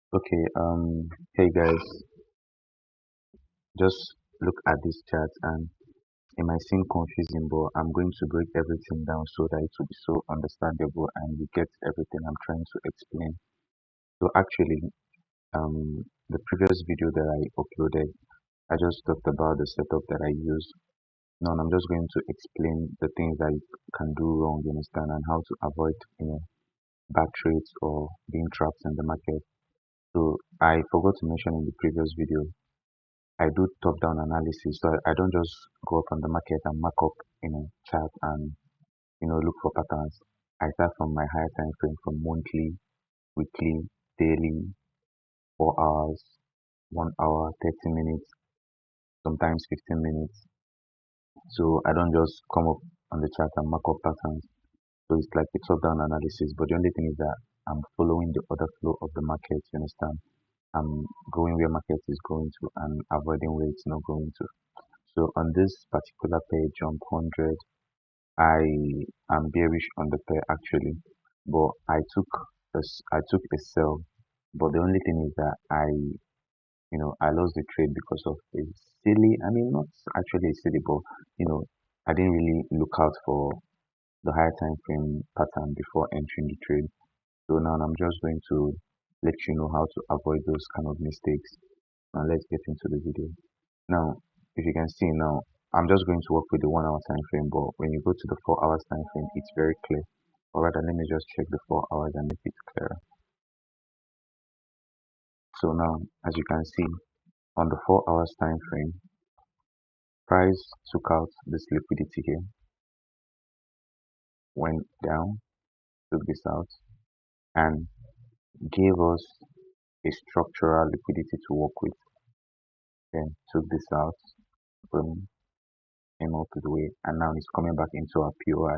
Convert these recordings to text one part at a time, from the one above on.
Okay, hey guys, just look at this chart and it might seem confusing, but I'm going to break everything down so that it will be so understandable and you get everything I'm trying to explain. So actually, the previous video that I uploaded, I just talked about the setup that I use. Now I'm just going to explain the things that you can do wrong, you understand, and how to avoid, bad trades or being trapped in the market. So I forgot to mention in the previous video I do top-down analysis, so I don't just go up on the market and mark up, chart and look for patterns. I start from my higher time frame from monthly, weekly, daily, 4 hours, 1 hour, 30 minutes, sometimes 15 minutes. So I don't just come up on the chart and mark up patterns. So it's like a top-down analysis, but the only thing is that I'm following the other flow of the market. You understand? I'm going where market is going to and avoiding where it's not going to. So on this particular page, jump 100, I am bearish on the pair actually, but I took a sell. But the only thing is that I lost the trade because of a silly. I mean, not actually a silly, but I didn't really look out for the higher time frame pattern before entering the trade. So now I'm just going to let you know how to avoid those kind of mistakes. Now let's get into the video. Now, if you can see now, I'm just going to work with the 1 hour time frame, but when you go to the 4 hours time frame, it's very clear. Or rather, let me just check the 4 hours and make it clearer. So now, as you can see, on the 4 hours time frame, price took out this liquidity here, went down, took this out, and gave us a structural liquidity to work with. Then took this out, boom, came up the way, and now it's coming back into our POI.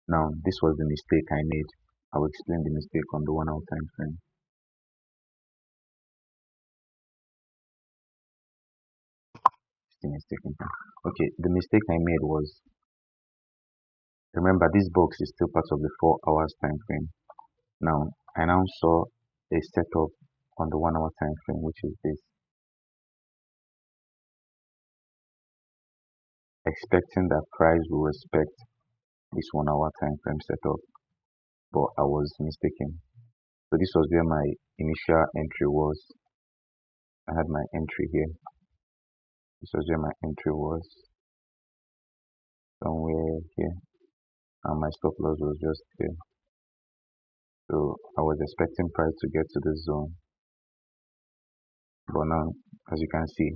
Now, this was the mistake I made. I will explain the mistake on the 1 hour time frame. The mistake. Okay, the mistake I made was, remember this box is still part of the 4 hours time frame. Now, I now saw a setup on the 1 hour time frame, which is this, expecting that price will respect this 1 hour time frame setup, but I was mistaken. So this was where my initial entry was. I had my entry here. This was where my entry was, somewhere here, and my stop loss was just here. So I was expecting price to get to this zone, but now, as you can see,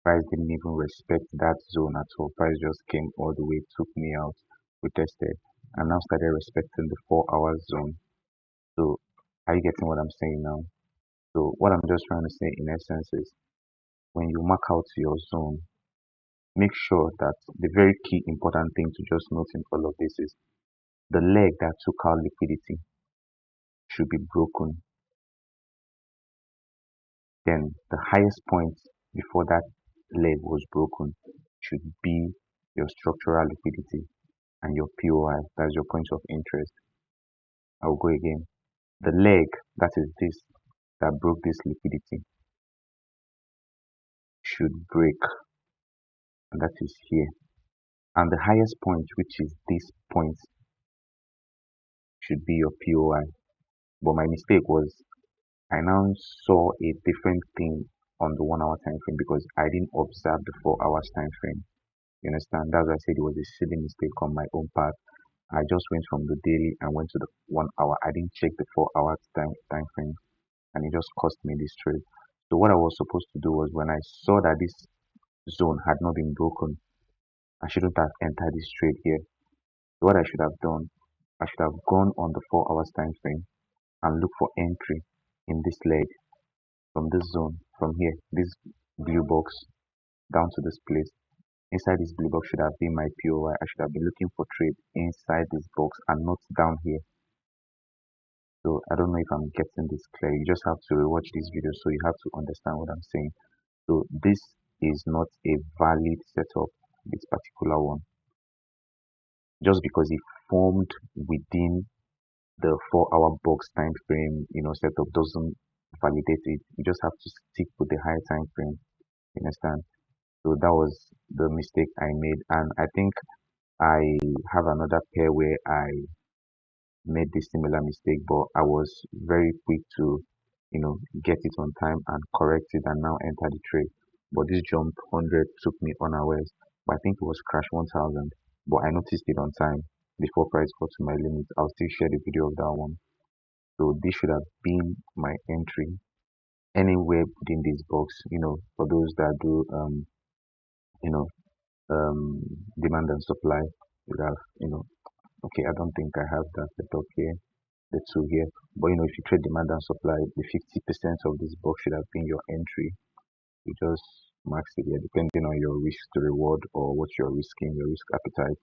price didn't even respect that zone at all. Price just came all the way, took me out, we tested, and now started respecting the 4 hours zone. So are you getting what I'm saying now? So what I'm just trying to say in essence is, when you mark out your zone, make sure that the very key important thing to just note in all of this is the leg that took out liquidity should be broken. Then the highest point before that leg was broken should be your structural liquidity and your POI, that's your point of interest. I'll go again. The leg, that is this, that broke this liquidity, should break, and that is here. And the highest point, which is this point, should be your POI. But my mistake was, I now saw a different thing on the 1 hour time frame because I didn't observe the 4 hours time frame. You understand? That's why I said it was a silly mistake on my own part. I just went from the daily and went to the 1 hour. I didn't check the 4 hours time frame, and it just cost me this trade. So what I was supposed to do was, when I saw that this zone had not been broken, I shouldn't have entered this trade here. So what I should have done, I should have gone on the 4 hours time frame and look for entry in this leg from this zone, from here, this blue box down to this place. Inside this blue box should have been my POI. I should have been looking for trade inside this box and not down here. So I don't know if I'm getting this clear. You just have to watch this video so you have to understand what I'm saying. So this is not a valid setup, this particular one. Just because it formed within the 4 hour box time frame, setup doesn't validate it. You just have to stick with the higher time frame. You understand? So that was the mistake I made, and I think I have another pair where I made this similar mistake, but I was very quick to, get it on time and correct it and now enter the trade. But this jump 100 took me unawares. But I think it was crash 1000. But I noticed it on time before price got to my limit. I'll still share the video of that one. So this should have been my entry anywhere within this box. For those that do, you know, demand and supply, you have, okay, I don't think I have that set up here. The two here. But if you trade demand and supply, the 50% of this box should have been your entry. You just max it here depending on your risk to reward or what you're risking, your risk appetite.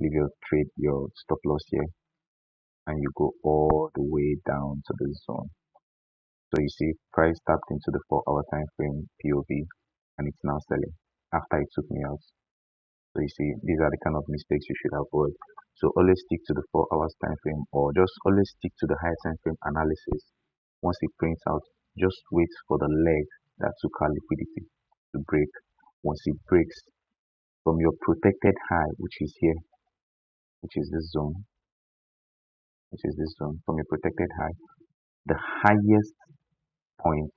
Leave your trade, your stop loss here, and you go all the way down to the zone. So you see, price tapped into the 4-hour time frame POV, and it's now selling after it took me out. So you see, these are the kind of mistakes you should avoid. So always stick to the 4 hours time frame, or just always stick to the high time frame analysis. Once it prints out, just wait for the leg that took our liquidity to break. Once it breaks from your protected high, which is here, which is this zone, from your protected high, the highest point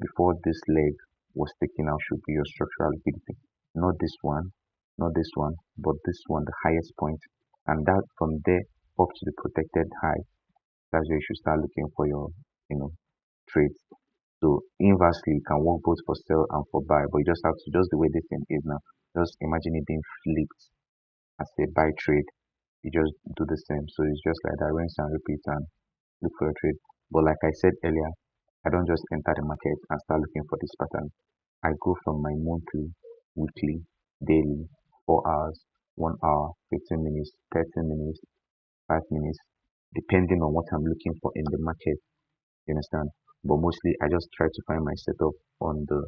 before this leg was taken out should be your structural liquidity. Not this one, not this one, but this one, the highest point. And that from there up to the protected high, that's where you should start looking for your, trades. So inversely, you can work both for sell and for buy, but you just have to, just the way this thing is now, just imagine it being flipped as a buy trade. You just do the same. So it's just like that, rinse and repeat and look for a trade. But like I said earlier, I don't just enter the market and start looking for this pattern. I go from my monthly, weekly, daily, 4 hours, 1 hour, 15 minutes, 30 minutes, 5 minutes, depending on what I'm looking for in the market. You understand? But mostly I just try to find my setup on the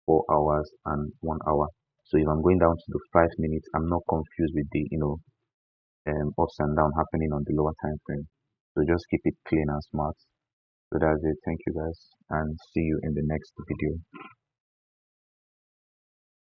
4 hours and 1 hour. So if I'm going down to the 5 minutes, I'm not confused with the ups and down happening on the lower time frame. So just keep it clean and smart. So that's it. Thank you guys, and see you in the next video.